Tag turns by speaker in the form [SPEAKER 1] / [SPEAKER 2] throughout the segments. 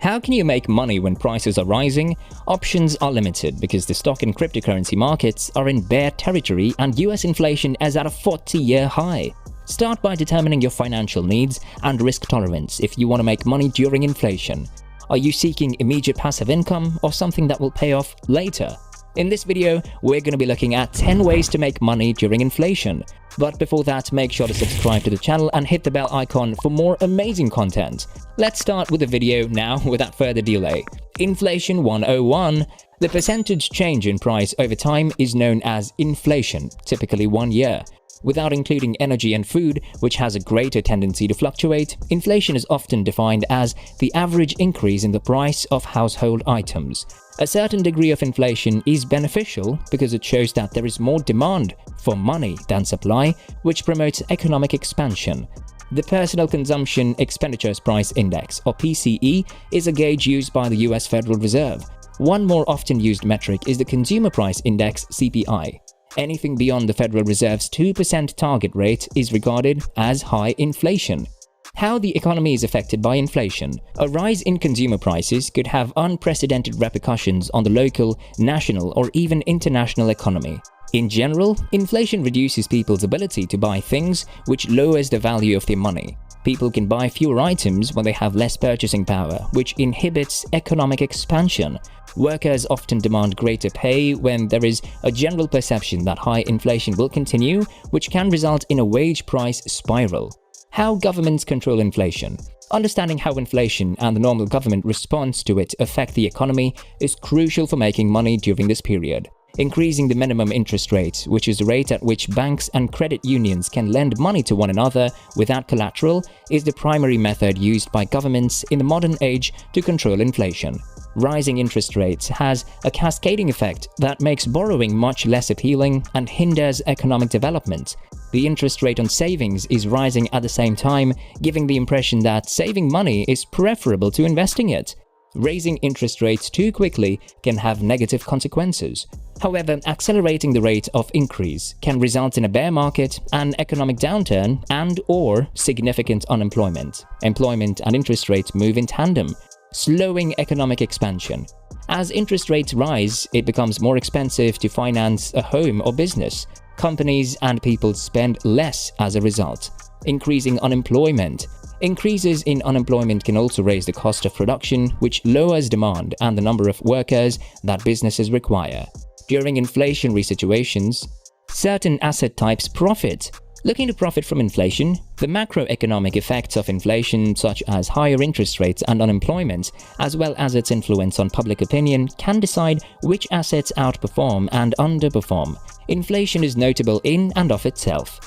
[SPEAKER 1] How can you make money when prices are rising? Options are limited because the stock and cryptocurrency markets are in bear territory and US inflation is at a 40-year high. Start by determining your financial needs and risk tolerance if you want to make money during inflation. Are you seeking immediate passive income or something that will pay off later? In this video, we're going to be looking at 10 ways to make money during inflation. But before that, make sure to subscribe to the channel and hit the bell icon for more amazing content. Let's start with the video now without further delay. Inflation 101. The percentage change in price over time is known as inflation, typically 1 year. Without including energy and food, which has a greater tendency to fluctuate, inflation is often defined as the average increase in the price of household items. A certain degree of inflation is beneficial because it shows that there is more demand for money than supply, which promotes economic expansion. The Personal Consumption Expenditures Price Index, or PCE, is a gauge used by the US Federal Reserve. One more often used metric is the Consumer Price Index, CPI. Anything beyond the Federal Reserve's 2% target rate is regarded as high inflation. How the economy is affected by inflation. A rise in consumer prices could have unprecedented repercussions on the local, national, or even international economy. In general, inflation reduces people's ability to buy things, which lowers the value of their money. People can buy fewer items when they have less purchasing power, which inhibits economic expansion. Workers often demand greater pay when there is a general perception that high inflation will continue, which can result in a wage price spiral. How governments control inflation. Understanding how inflation and the normal government response to it affect the economy is crucial for making money during this period. Increasing the minimum interest rate, which is the rate at which banks and credit unions can lend money to one another without collateral, is the primary method used by governments in the modern age to control inflation. Rising interest rates has a cascading effect that makes borrowing much less appealing and hinders economic development. The interest rate on savings is rising at the same time, giving the impression that saving money is preferable to investing it. Raising interest rates too quickly can have negative consequences. However, accelerating the rate of increase can result in a bear market, an economic downturn, and/or significant unemployment. Employment and interest rates move in tandem, slowing economic expansion. As interest rates rise, it becomes more expensive to finance a home or business. Companies and people spend less as a result, increasing unemployment. Increases in unemployment can also raise the cost of production, which lowers demand and the number of workers that businesses require. During inflationary situations, certain asset types profit. Looking to profit from inflation, the macroeconomic effects of inflation, such as higher interest rates and unemployment, as well as its influence on public opinion, can decide which assets outperform and underperform. Inflation is notable in and of itself.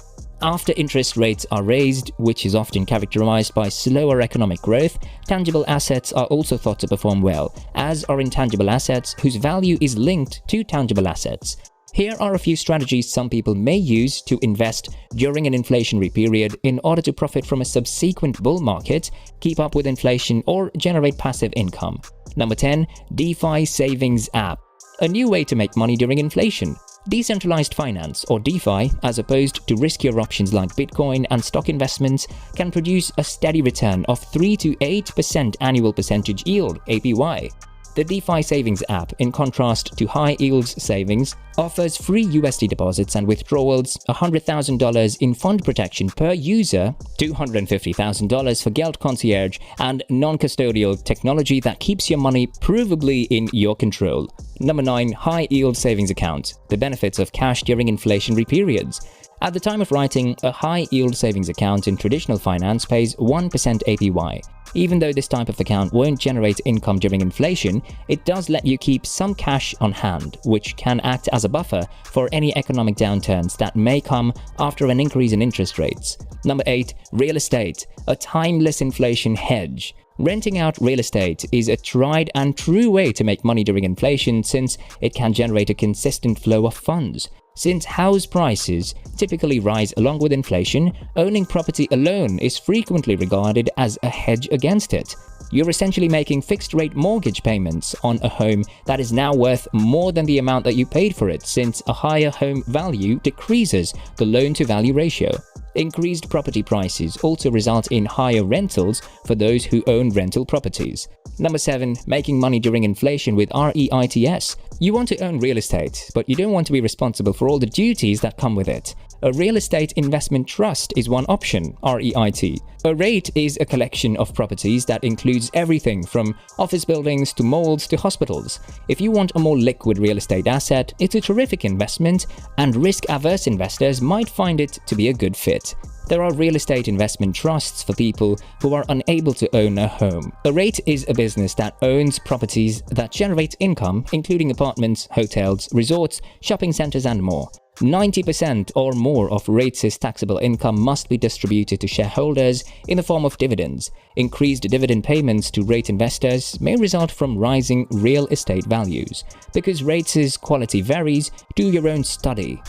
[SPEAKER 1] After interest rates are raised, which is often characterized by slower economic growth, tangible assets are also thought to perform well, as are intangible assets whose value is linked to tangible assets. Here are a few strategies some people may use to invest during an inflationary period in order to profit from a subsequent bull market, keep up with inflation, or generate passive income. Number 10. DeFi Savings App. A new way to make money during inflation. Decentralized finance, or DeFi, as opposed to riskier options like Bitcoin and stock investments, can produce a steady return of 3 to 8% annual percentage yield (APY). The DeFi Savings app, in contrast to high yields savings, offers free USD deposits and withdrawals, $100,000 in fund protection per user, $250,000 for Geld Concierge, and non-custodial technology that keeps your money provably in your control. Number 9. High Yield Savings Account. The benefits of cash during inflationary periods. At the time of writing, a high-yield savings account in traditional finance pays 1% APY. Even though this type of account won't generate income during inflation, it does let you keep some cash on hand, which can act as a buffer for any economic downturns that may come after an increase in interest rates. Number 8. Real estate. A timeless inflation hedge. Renting out real estate is a tried and true way to make money during inflation since it can generate a consistent flow of funds. Since house prices typically rise along with inflation, owning property alone is frequently regarded as a hedge against it. You're essentially making fixed-rate mortgage payments on a home that is now worth more than the amount that you paid for it, since a higher home value decreases the loan-to-value ratio. Increased property prices also result in higher rentals for those who own rental properties. Number 7. Making money during inflation with REITs. You want to own real estate, but you don't want to be responsible for all the duties that come with it. A real estate investment trust is one option, REIT. A REIT is a collection of properties that includes everything from office buildings to malls to hospitals. If you want a more liquid real estate asset, it's a terrific investment, and risk-averse investors might find it to be a good fit. There are real estate investment trusts for people who are unable to own a home. A REIT is a business that owns properties that generate income, including apartments, hotels, resorts, shopping centers, and more. 90% or more of REITs' taxable income must be distributed to shareholders in the form of dividends. Increased dividend payments to REIT investors may result from rising real estate values. Because REITs' quality varies, do your own study.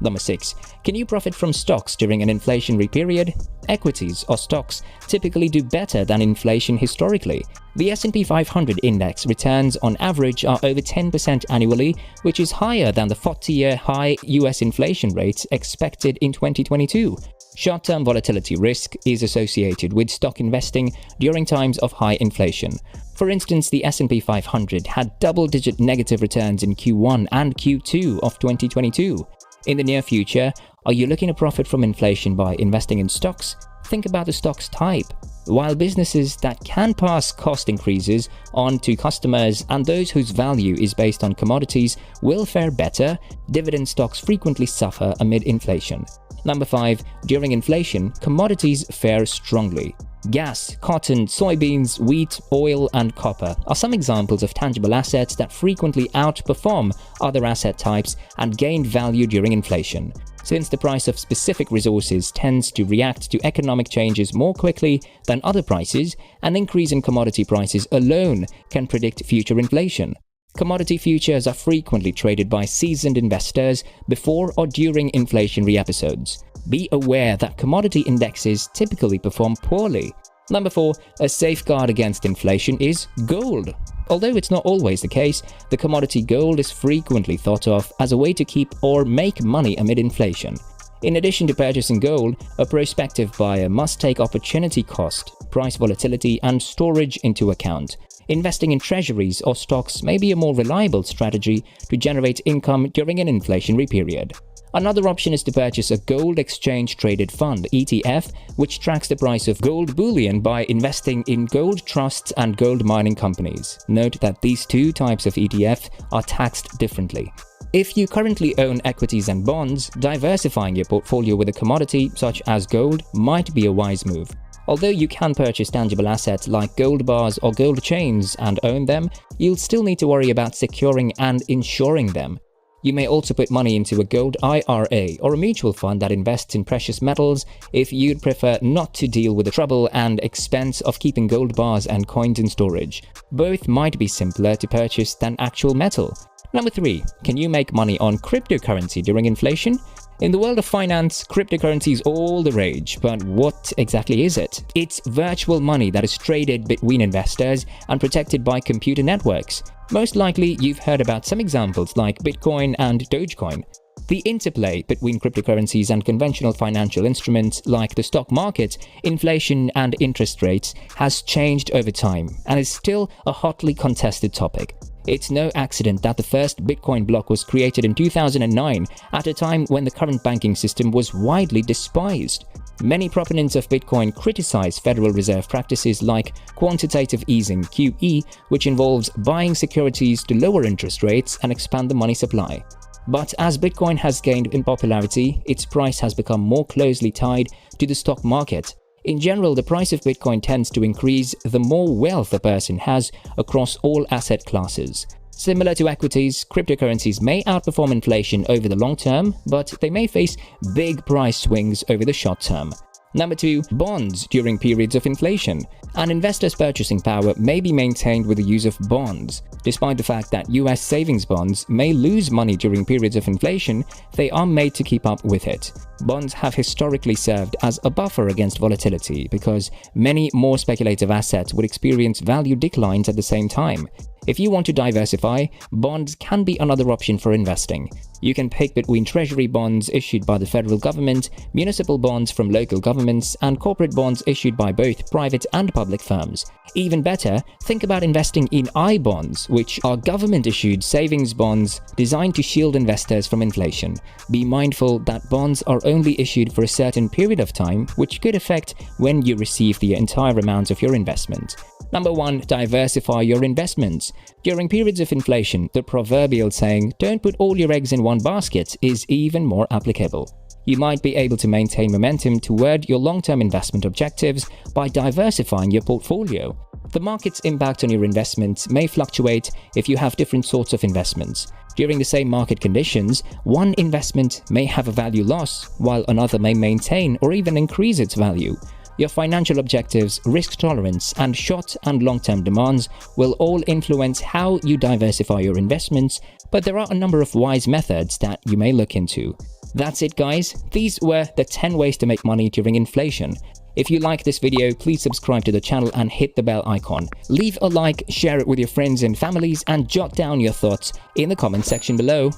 [SPEAKER 1] Number 6. Can you profit from stocks during an inflationary period? Equities or stocks typically do better than inflation historically. The S&P 500 index returns on average are over 10% annually, which is higher than the 40-year high US inflation rates expected in 2022. Short-term volatility risk is associated with stock investing during times of high inflation. For instance, the S&P 500 had double-digit negative returns in Q1 and Q2 of 2022. In the near future, are you looking to profit from inflation by investing in stocks? Think about the stock's type. While businesses that can pass cost increases on to customers and those whose value is based on commodities will fare better, dividend stocks frequently suffer amid inflation. Number 5. During inflation, commodities fare strongly. Gas, cotton, soybeans, wheat, oil, and copper are some examples of tangible assets that frequently outperform other asset types and gain value during inflation. Since the price of specific resources tends to react to economic changes more quickly than other prices, an increase in commodity prices alone can predict future inflation. Commodity futures are frequently traded by seasoned investors before or during inflationary episodes. Be aware that commodity indexes typically perform poorly. Number 4. A safeguard against inflation is gold. Although it's not always the case, the commodity gold is frequently thought of as a way to keep or make money amid inflation. In addition to purchasing gold, a prospective buyer must take opportunity cost, price volatility, and storage into account. Investing in treasuries or stocks may be a more reliable strategy to generate income during an inflationary period. Another option is to purchase a gold exchange traded fund (ETF), which tracks the price of gold bullion by investing in gold trusts and gold mining companies. Note that these two types of ETF are taxed differently. If you currently own equities and bonds, diversifying your portfolio with a commodity such as gold might be a wise move. Although you can purchase tangible assets like gold bars or gold chains and own them, you'll still need to worry about securing and insuring them. You may also put money into a gold IRA or a mutual fund that invests in precious metals if you'd prefer not to deal with the trouble and expense of keeping gold bars and coins in storage. Both might be simpler to purchase than actual metal. Number 3. Can you make money on cryptocurrency during inflation? In the world of finance, cryptocurrency is all the rage, but what exactly is it? It's virtual money that is traded between investors and protected by computer networks. Most likely, you've heard about some examples like Bitcoin and Dogecoin. The interplay between cryptocurrencies and conventional financial instruments like the stock market, inflation, and interest rates has changed over time and is still a hotly contested topic. It's no accident that the first Bitcoin block was created in 2009 at a time when the current banking system was widely despised. Many proponents of Bitcoin criticize Federal Reserve practices like quantitative easing (QE), which involves buying securities to lower interest rates and expand the money supply. But as Bitcoin has gained in popularity, its price has become more closely tied to the stock market. In general, the price of Bitcoin tends to increase the more wealth a person has across all asset classes. Similar to equities, cryptocurrencies may outperform inflation over the long term, but they may face big price swings over the short term. Number 2. Bonds during periods of inflation. An investor's purchasing power may be maintained with the use of bonds. Despite the fact that US savings bonds may lose money during periods of inflation, they are made to keep up with it. Bonds have historically served as a buffer against volatility because many more speculative assets would experience value declines at the same time. If you want to diversify, bonds can be another option for investing. You can pick between treasury bonds issued by the federal government, municipal bonds from local governments, and corporate bonds issued by both private and public firms. Even better, think about investing in I-bonds, which are government-issued savings bonds designed to shield investors from inflation. Be mindful that bonds are only issued for a certain period of time, which could affect when you receive the entire amount of your investment. Number 1. Diversify your investments. During periods of inflation, the proverbial saying, "Don't put all your eggs in one basket," is even more applicable. You might be able to maintain momentum toward your long-term investment objectives by diversifying your portfolio. The market's impact on your investments may fluctuate if you have different sorts of investments. During the same market conditions, one investment may have a value loss, while another may maintain or even increase its value. Your financial objectives, risk tolerance, and short and long-term demands will all influence how you diversify your investments, but there are a number of wise methods that you may look into. That's it, guys. These were the 10 ways to make money during inflation. If you like this video, please subscribe to the channel and hit the bell icon. Leave a like, share it with your friends and families, and jot down your thoughts in the comment section below.